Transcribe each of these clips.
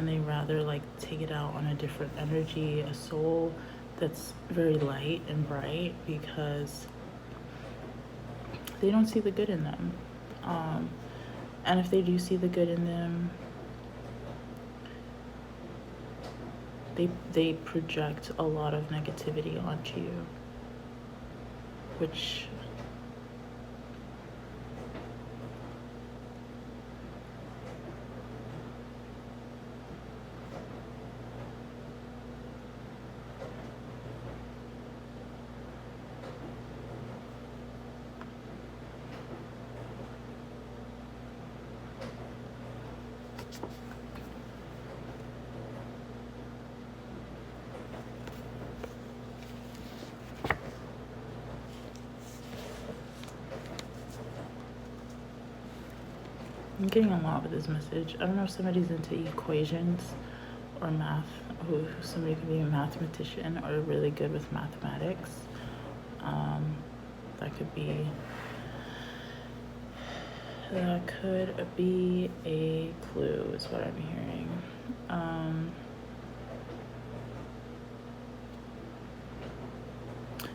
and they rather like take it out on a different energy, a soul that's very light and bright, because they don't see the good in them. And if they do see the good in them, they project a lot of negativity onto you, which I'm getting a lot with this message. I don't know if somebody's into equations or math, who somebody could be a mathematician or really good with mathematics. That could be a clue, is what I'm hearing.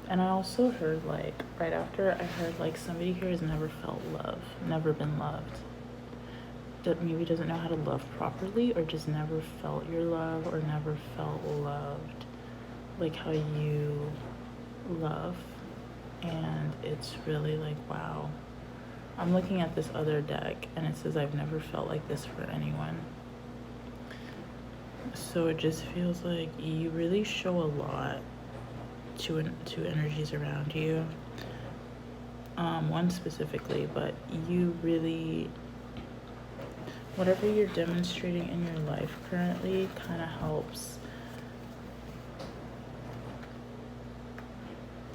And I also heard, like, right after, I heard, like, somebody here has never felt love, never been loved. That maybe doesn't know how to love properly, or just never felt your love, or never felt loved like how you love. And it's really like, wow. I'm looking at this other deck, and it says I've never felt like this for anyone. So it just feels like you really show a lot to energies around you. One specifically, but you really, whatever you're demonstrating in your life currently kind of helps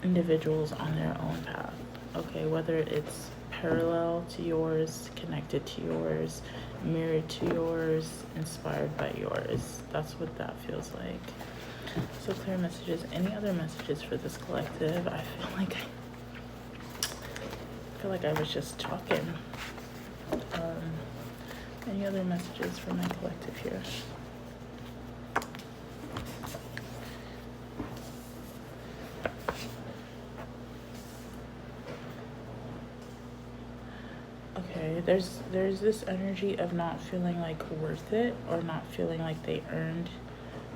individuals on their own path. Okay, whether it's parallel to yours, connected to yours, mirrored to yours, inspired by yours. That's what that feels like. So clear messages. Any other messages for this collective? I feel like I was just talking. Any other messages for my collective here? Okay, there's this energy of not feeling like worth it, or not feeling like they earned,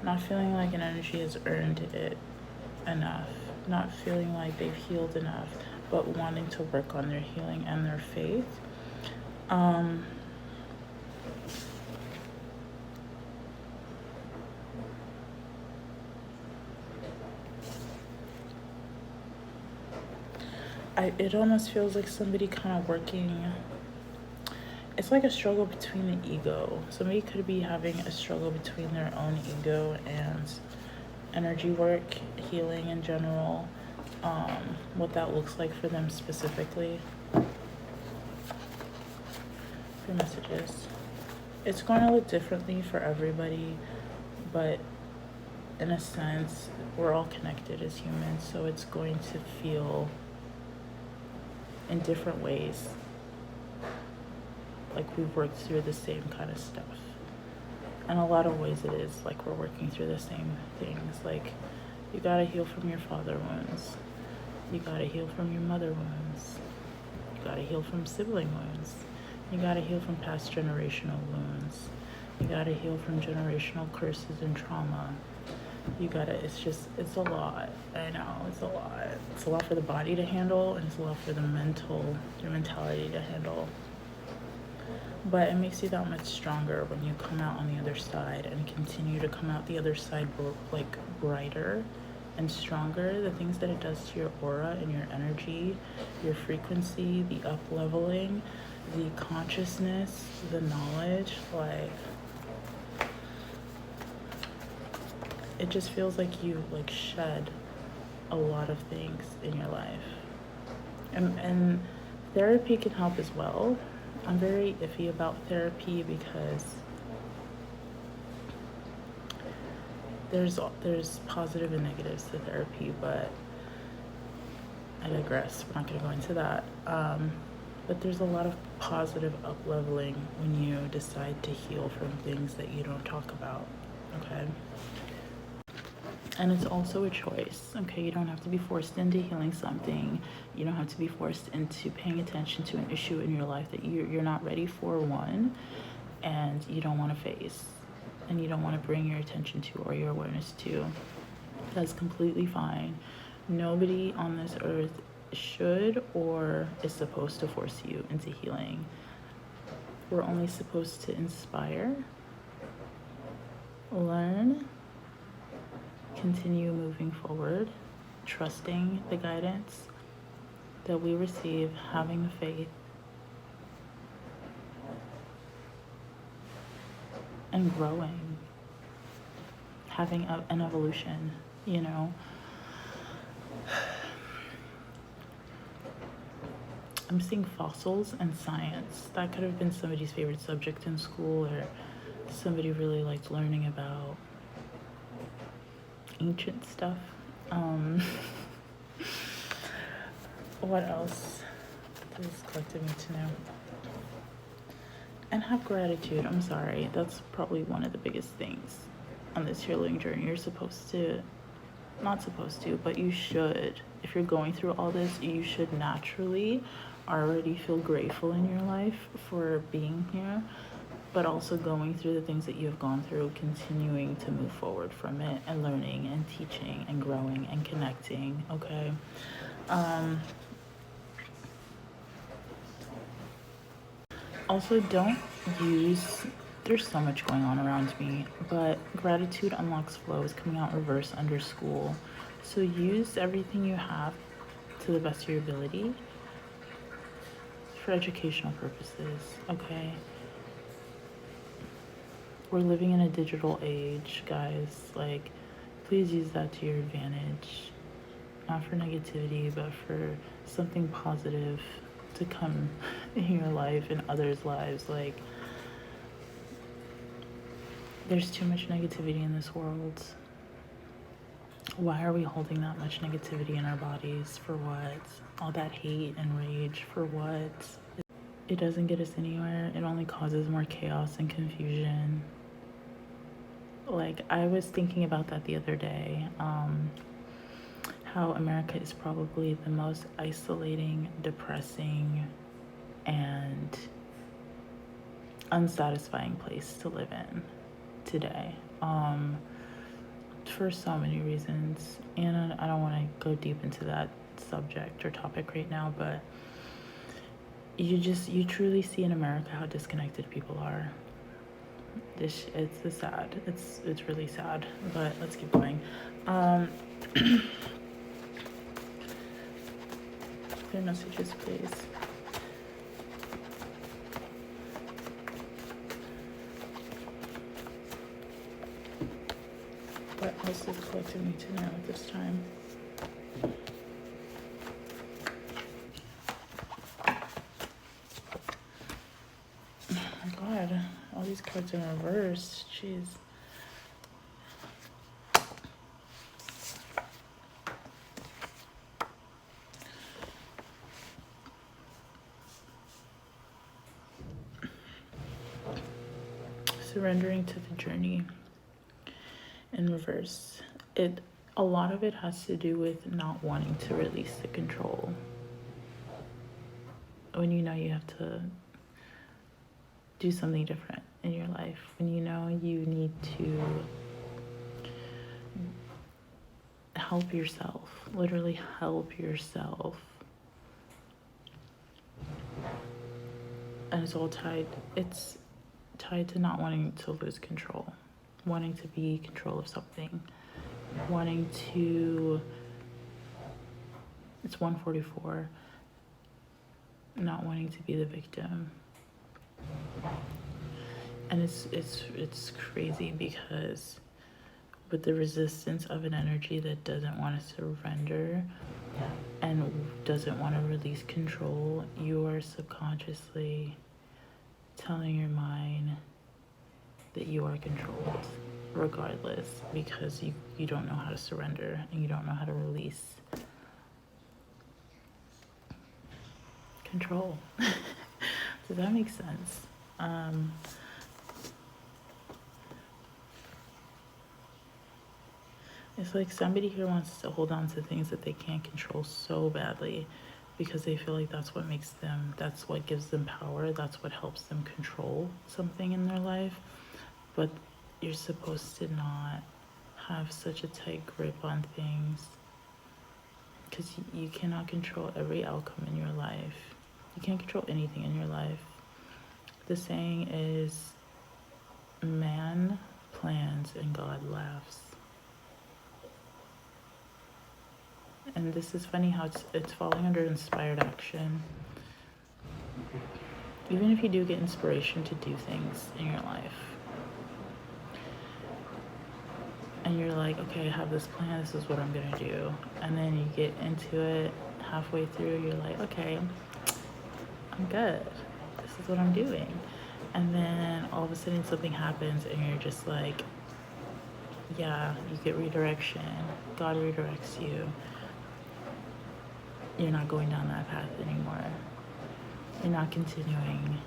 not feeling like an energy has earned it enough, not feeling like they've healed enough, but wanting to work on their healing and their faith. It almost feels like somebody kind of working, it's like a struggle between the ego. Somebody could be having a struggle between their own ego and energy work, healing in general, what that looks like for them specifically. For messages. It's going to look differently for everybody, but in a sense, we're all connected as humans, so it's going to feel in different ways like we've worked through the same kind of stuff. In a lot of ways it is like we're working through the same things. Like, you gotta heal from your father wounds, you gotta heal from your mother wounds, you gotta heal from sibling wounds, you gotta heal from past generational wounds, you gotta heal from generational curses and trauma. It's a lot. I know, it's a lot. It's a lot for the body to handle, and it's a lot for your mentality to handle. But it makes you that much stronger when you come out on the other side and continue to come out the other side like brighter and stronger. The things that it does to your aura and your energy, your frequency, the up leveling, the consciousness, the knowledge, like, it just feels like you like shed a lot of things in your life. And therapy can help as well. I'm very iffy about therapy because there's positive and negatives to therapy, but I digress. We're not going to go into that. But there's a lot of positive up leveling when you decide to heal from things that you don't talk about, okay? And it's also a choice, okay? You don't have to be forced into healing something. You don't have to be forced into paying attention to an issue in your life that you're not ready for, one, and you don't want to face, and you don't want to bring your attention to or your awareness to. That's completely fine. Nobody on this earth should or is supposed to force you into healing. We're only supposed to inspire, learn, continue moving forward, trusting the guidance that we receive, having the faith, and growing, having an evolution, you know. I'm seeing fossils and science. That could have been somebody's favorite subject in school, or somebody really liked learning about ancient stuff. What else does this collective need to know? And have gratitude. I'm sorry, that's probably one of the biggest things on this healing journey. You're supposed to, not supposed to, but you should. If you're going through all this, you should naturally already feel grateful in your life for being here, but also going through the things that you've gone through, continuing to move forward from it and learning and teaching and growing and connecting, okay? Also, don't use, there's so much going on around me, but gratitude unlocks flow is coming out reverse under school. So use everything you have to the best of your ability for educational purposes, okay? We're living in a digital age, guys. Like, please use that to your advantage. Not for negativity, but for something positive to come in your life and others' lives. Like, there's too much negativity in this world. Why are we holding that much negativity in our bodies? For what? All that hate and rage, for what? It doesn't get us anywhere. It only causes more chaos and confusion. Like, I was thinking about that the other day, how America is probably the most isolating, depressing, and unsatisfying place to live in today, for so many reasons. And I don't want to go deep into that subject or topic right now, but you truly see in America how disconnected people are. It's sad. It's really sad, but let's keep going. Your messages, please. What else is collective need to know at this time? Oh my god, all these cards in reverse. Jeez. Surrendering to the journey in reverse. A lot of it has to do with not wanting to release the control. When you know you have to do something different in your life, when you know you need to help yourself, literally help yourself. And it's tied to not wanting to lose control, wanting to be in control of something, wanting to, it's 144, not wanting to be the victim. And it's crazy because with the resistance of an energy that doesn't want to surrender and doesn't want to release control, you are subconsciously telling your mind that you are controlled regardless, because you don't know how to surrender and you don't know how to release. control. Does that make sense? It's like somebody here wants to hold on to things that they can't control so badly because they feel like that's what makes them, that's what gives them power, that's what helps them control something in their life. But you're supposed to not have such a tight grip on things because you cannot control every outcome in your life. You can't control anything in your life. The saying is, man plans and God laughs. And this is funny how it's falling under inspired action. Even if you do get inspiration to do things in your life, and you're like, okay, I have this plan, this is what I'm gonna do. And then you get into it halfway through, you're like, okay, I'm good. This is what I'm doing. And then all of a sudden something happens and you're just like, yeah, you get redirection. God redirects you. You're not going down that path anymore. You're not continuing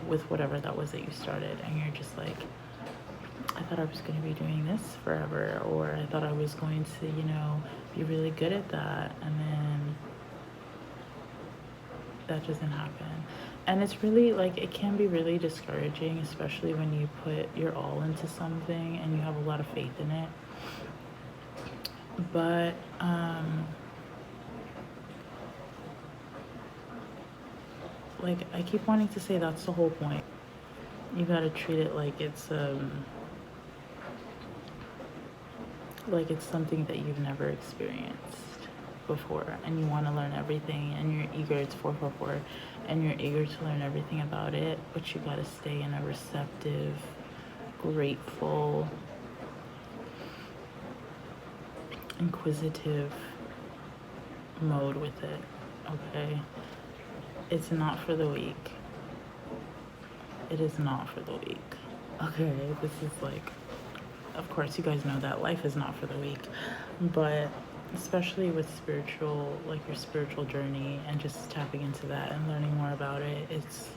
with whatever that was that you started. And you're just like, I thought I was going to be doing this forever, or I thought I was going to, be really good at that, and then that doesn't happen. And it's really it can be really discouraging, especially when you put your all into something and you have a lot of faith in it. But I keep wanting to say that's the whole point. You got to treat it like it's something that you've never experienced before, and you want to learn everything, and you're eager. It's 444, and you're eager to learn everything about it, but you got to stay in a receptive, grateful, inquisitive mode with it. Okay, it's not for the weak. It is not for the weak. Okay, this is of course you guys know that life is not for the weak, but especially with spiritual, your spiritual journey, and just tapping into that and learning more about it, it's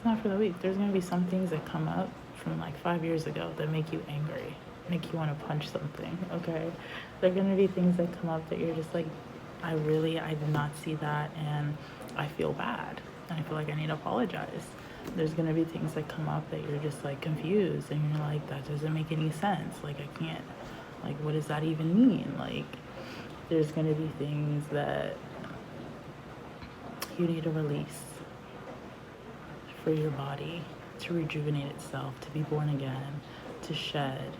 not for the weak. There's going to be some things that come up from 5 years ago that make you angry, make you want to punch something. Okay, there are going to be things that come up that you're just like, I did not see that, and I feel bad, and I feel like I need to apologize. There's going to be things that come up that you're just confused, and you're like, that doesn't make any sense. I can't, what does that even mean? There's going to be things that you need to release for your body to rejuvenate itself, to be born again, to shed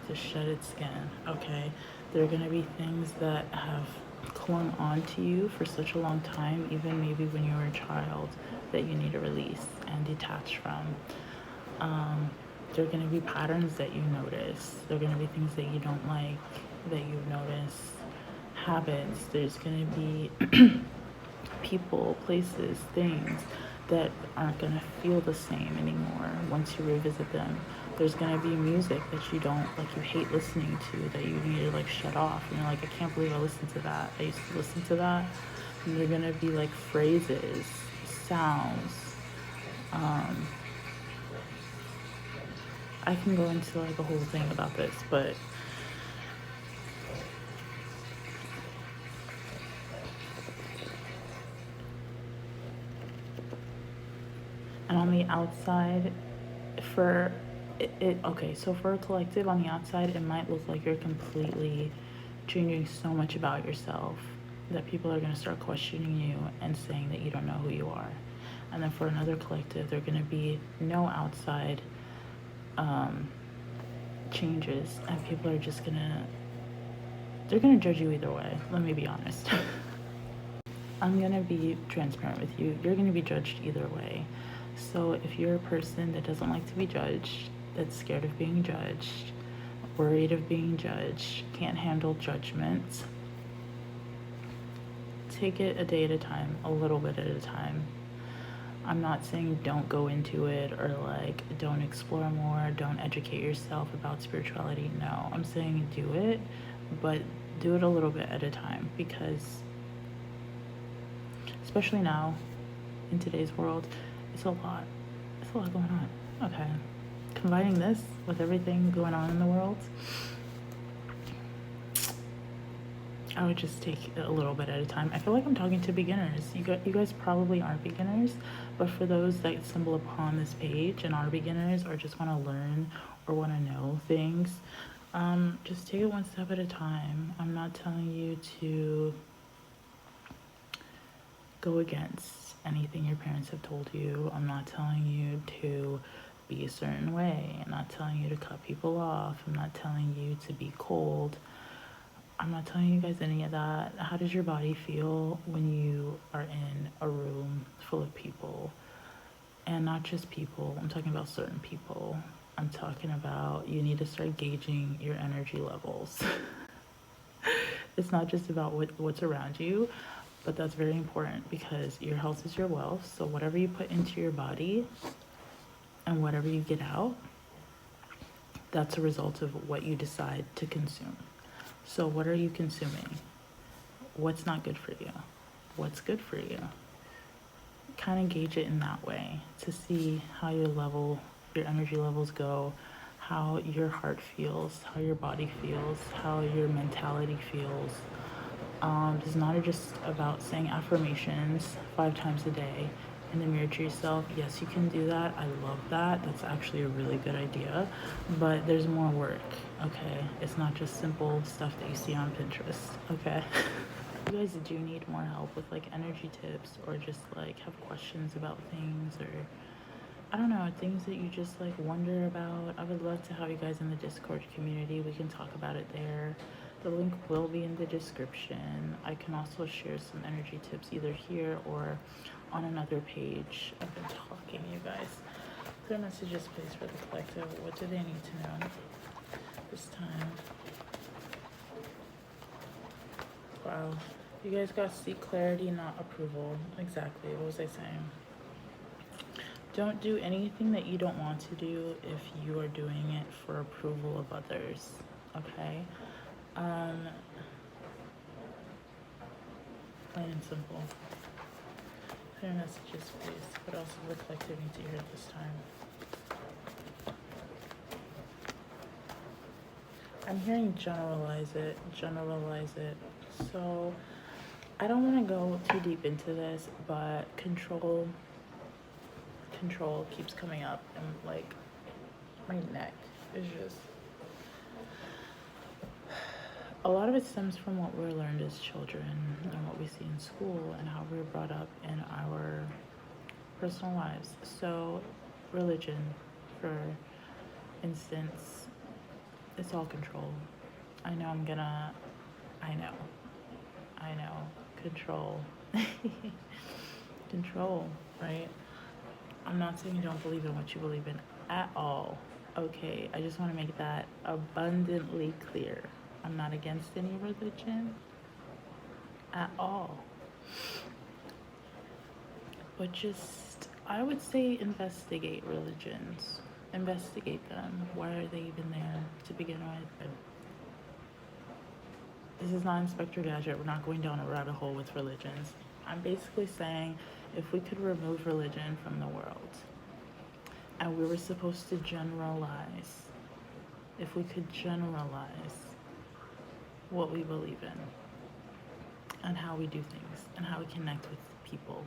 its skin. Okay, there are going to be things that have clung on to you for such a long time, even maybe when you were a child, that you need to release and detach from. There are going to be patterns that you notice. There are going to be things that you don't like that you notice. Habits. There's going to be people, places, things that aren't going to feel the same anymore once you revisit them. There's going to be music that you don't, you hate listening to, that you need to, shut off. And you're like, I can't believe I listened to that. I used to listen to that. And they're going to be, phrases, sounds. I can go into, a whole thing about this, but and on the outside, for so for a collective, on the outside, it might look like you're completely changing so much about yourself that people are going to start questioning you and saying that you don't know who you are. And then for another collective, there are going to be no outside changes, and people are just they're going to judge you either way. Let me be honest. I'm going to be transparent with you. You're going to be judged either way. So if you're a person that doesn't like to be judged, that's scared of being judged, worried of being judged, can't handle judgments, take it a day at a time, a little bit at a time. I'm not saying don't go into it, or don't explore more, don't educate yourself about spirituality. No, I'm saying do it, but do it a little bit at a time, because especially now in today's world. It's a lot. It's a lot going on. Okay. Combining this with everything going on in the world, I would just take it a little bit at a time. I feel like I'm talking to beginners. You guys probably aren't beginners, but for those that stumble upon this page and are beginners or just want to learn or want to know things, just take it one step at a time. I'm not telling you to go against anything your parents have told you. I'm not telling you to be a certain way. I'm not telling you to cut people off. I'm not telling you to be cold. I'm not telling you guys any of that. How does your body feel when you are in a room full of people? And not just people, I'm talking about certain people. I'm talking about you need to start gauging your energy levels. It's not just about what's around you, but that's very important because your health is your wealth. So whatever you put into your body and whatever you get out, that's a result of what you decide to consume. So what are you consuming? What's not good for you? What's good for you? Kind of gauge it in that way to see how your energy levels go, how your heart feels, how your body feels, how your mentality feels. It's not just about saying affirmations 5 times a day in the mirror to yourself. Yes, you can do that. I love that. That's actually a really good idea. But there's more work, okay? It's not just simple stuff that you see on Pinterest, okay? If you guys do need more help with like energy tips or just like have questions about things or I don't know, things that you just like wonder about, I would love to have you guys in the Discord community. We can talk about it there. The link will be in the description. I can also share some energy tips either here or on another page. I've been talking, you guys. Clear messages, please, for the collective. What do they need to know this time? Wow. You guys got seek clarity, not approval. Exactly. What was I saying? Don't do anything that you don't want to do if you are doing it for approval of others. Okay? Plain and simple. Clear messages, please. What else does the collective need to hear this time? I'm hearing generalize it. So I don't want to go too deep into this, but control keeps coming up, and like my neck is just, a lot of it stems from what we're learned as children and what we see in school and how we're brought up in our personal lives. So religion, for instance, it's all control. I know, control. Control, right? I'm not saying you don't believe in what you believe in at all. Okay, I just want to make that abundantly clear. I'm not against any religion at all. But just, I would say investigate religions. Investigate them. Why are they even there to begin with? This is not Inspector Gadget. We're not going down a rabbit hole with religions. I'm basically saying if we could remove religion from the world and we were supposed to generalize, if we could generalize what we believe in and how we do things and how we connect with people,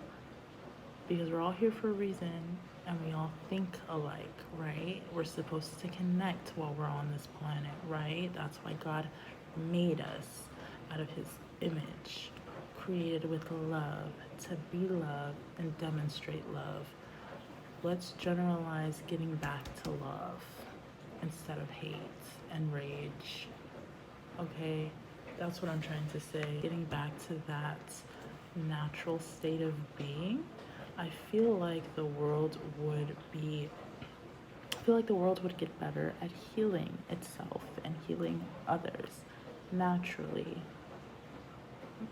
because we're all here for a reason and we all think alike, right? We're supposed to connect while we're on this planet, right? That's why God made us out of his image, created with love, to be loved and demonstrate love. Let's generalize getting back to love instead of hate and rage. Okay, that's what I'm trying to say. Getting back to that natural state of being. I feel like the world would get better at healing itself and healing others naturally.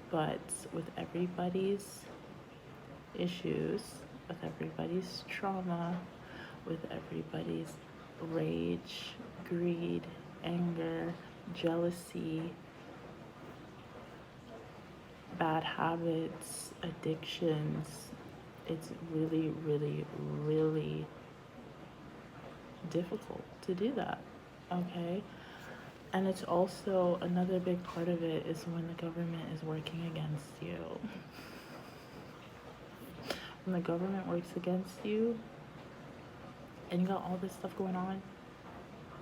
But with everybody's issues, with everybody's trauma, with everybody's rage, greed, anger, jealousy, bad habits, addictions. It's really, really, really difficult to do that. Okay? And it's also another big part of it is when the government is working against you. When the government works against you and you got all this stuff going on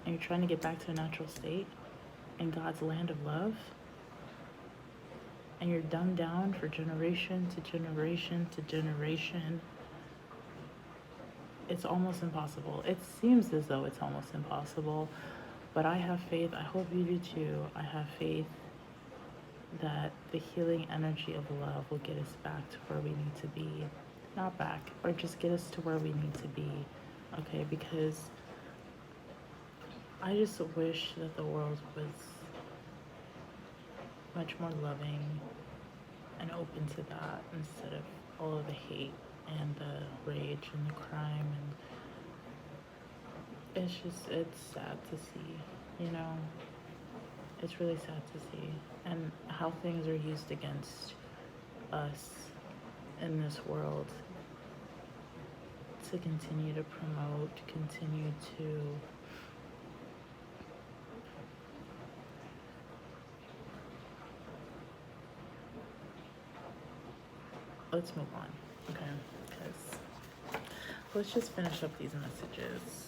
and you're trying to get back to a natural state in God's land of love, and you're dumbed down for generation to generation to generation, it's almost impossible. It seems as though it's almost impossible, but I have faith. I hope you do too. I have faith that the healing energy of love will get us back to where we need to be. Not back, or just get us to where we need to be. Okay, because I just wish that the world was much more loving and open to that instead of all of the hate and the rage and the crime. And it's sad to see, you know. It's really sad to see. And how things are used against us in this world to continue to promote, continue to let's move on, okay? Because let's just finish up these messages.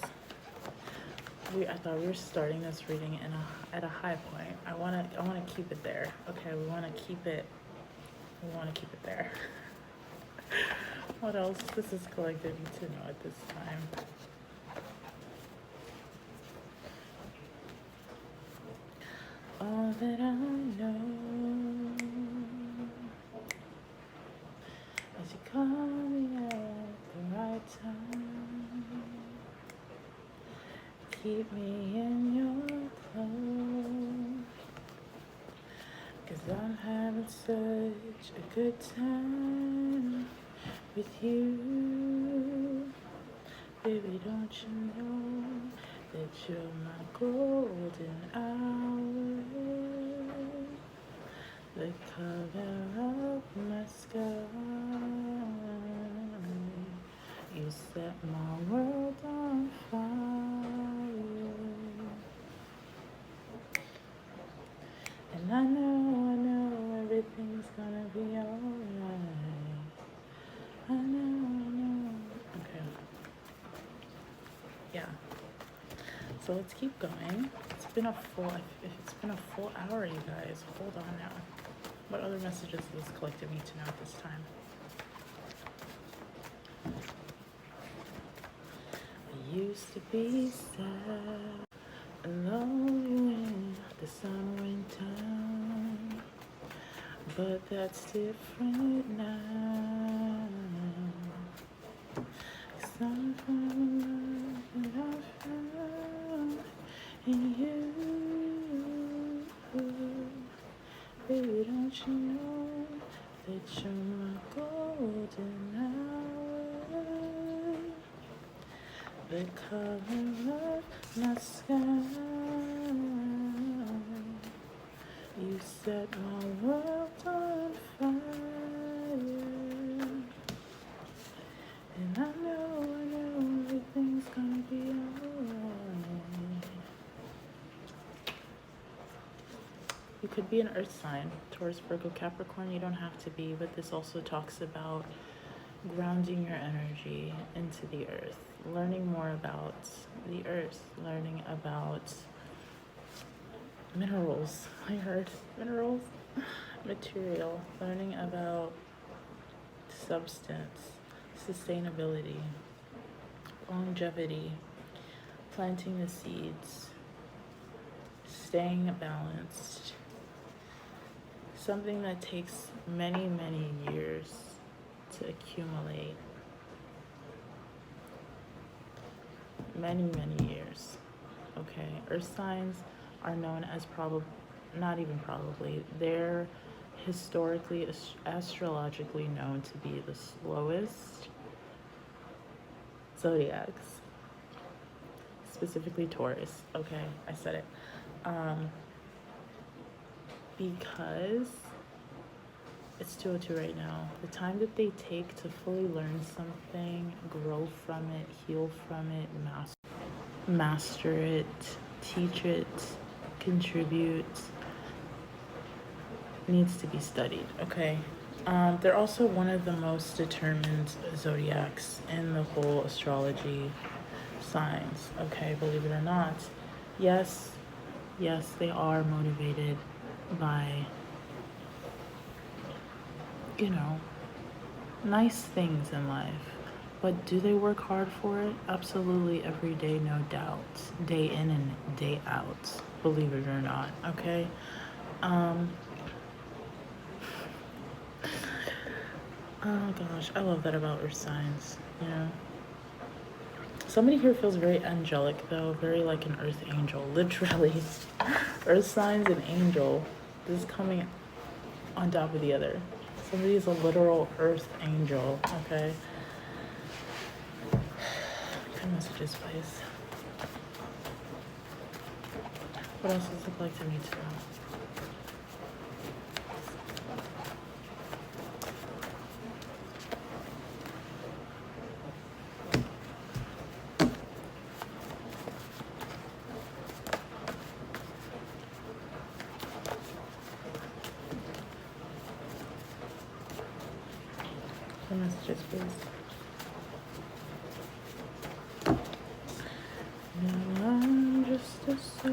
I thought we were starting this reading at a high point. I wanna keep it there. Okay, we wanna keep it there. What else does this collective need to know at this time? All that I know is you call me at the right time. Keep me in your clothes, 'cause I'm having such a good time with you. Baby, don't you know that you're my golden hour, the color of my sky. You set my world on fire, and I know everything's gonna be alright. I know. Okay. Yeah. So let's keep going. It's been a full hour, you guys. Hold on now. What other messages does this collective need to know at this time? I used to be sad, lonely when the sun went down, but that's different now. 'Cause I'm from the love that I found in you. Baby, don't you know that you're my golden hour, the color of my sky. You set my world on fire, and I know everything's gonna be alright. You could be an earth sign, Taurus, Virgo, Capricorn. You don't have to be, but this also talks about grounding your energy into the earth, learning more about the earth, learning about minerals. I heard minerals, material, learning about substance, sustainability, longevity, planting the seeds, staying balanced. Something that takes many, many years to accumulate. Many, many years. Okay, earth signs are known as not even probably, they're historically, astrologically known to be the slowest zodiacs, specifically Taurus. Okay, I said it. Because It's 2:02 right now. The time that they take to fully learn something, grow from it, heal from it, master it, teach it, contribute, needs to be studied, okay? They're also one of the most determined zodiacs in the whole astrology signs, okay, believe it or not. Yes, they are motivated by, nice things in life. But do they work hard for it? Absolutely, every day, no doubt. Day in and day out, believe it or not, okay? Oh gosh, I love that about earth signs, Somebody here feels very angelic though, very like an earth angel, literally. Earth signs and angel. This is coming on top of the other. Somebody is a literal earth angel, okay? Good messages, please. What else does it look like to me too? Good messages, please. Now I'm just a soul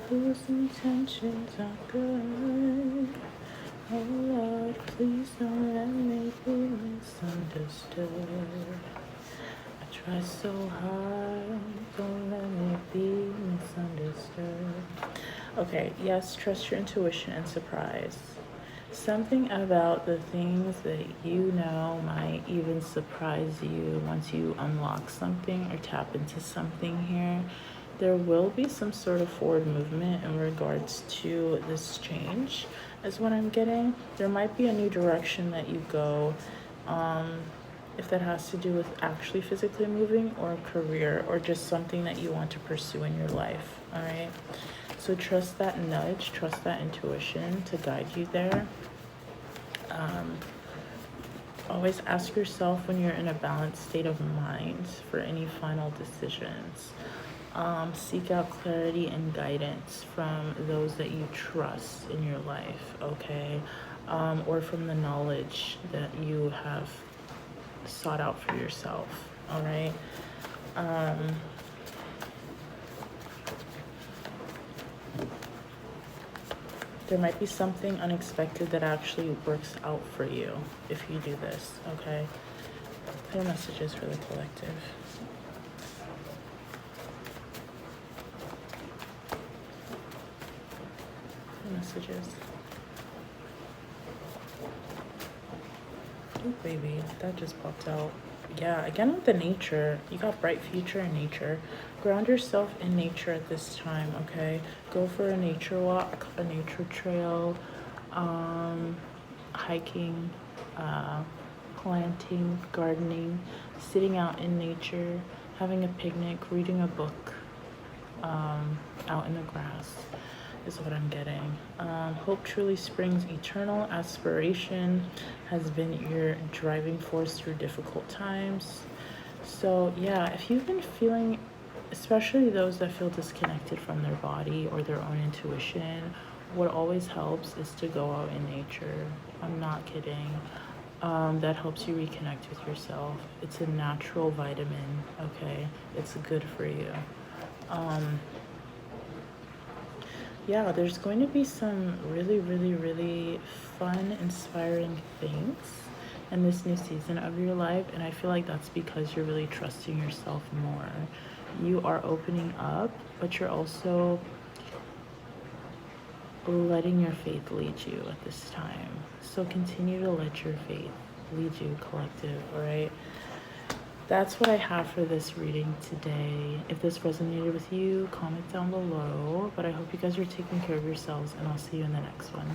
whose intentions are good. Oh Lord, please don't let me be misunderstood. I try so hard, don't let me be misunderstood. Okay, yes, trust your intuition and surprise. Something about the things that might even surprise you once you unlock something or tap into something here. There will be some sort of forward movement in regards to this change, is what I'm getting. There might be a new direction that you go, if that has to do with actually physically moving or a career or just something that you want to pursue in your life, all right? So trust that nudge, trust that intuition to guide you there. Always ask yourself when you're in a balanced state of mind for any final decisions. Seek out clarity and guidance from those that you trust in your life, okay? Or from the knowledge that you have sought out for yourself, all right? There might be something unexpected that actually works out for you if you do this, okay? Clear messages for the collective. Clear messages. Oh, baby, that just popped out. Yeah, again with the nature, you got bright future in nature. Ground yourself in nature at this time, okay? Go for a nature walk, a nature trail, hiking, planting, gardening, sitting out in nature, having a picnic, reading a book, out in the grass is what I'm getting. Hope truly springs eternal. Aspiration has been your driving force through difficult times. So yeah, if you've been feeling, especially those that feel disconnected from their body or their own intuition, what always helps is to go out in nature. I'm not kidding. That helps you reconnect with yourself. It's a natural vitamin, okay? It's good for you. Yeah, there's going to be some really, really, really fun, inspiring things in this new season of your life. And I feel like that's because you're really trusting yourself more. You are opening up, but you're also letting your faith lead you at this time. So continue to let your faith lead you, collective, all right? That's what I have for this reading today. If this resonated with you, comment down below. But I hope you guys are taking care of yourselves, and I'll see you in the next one.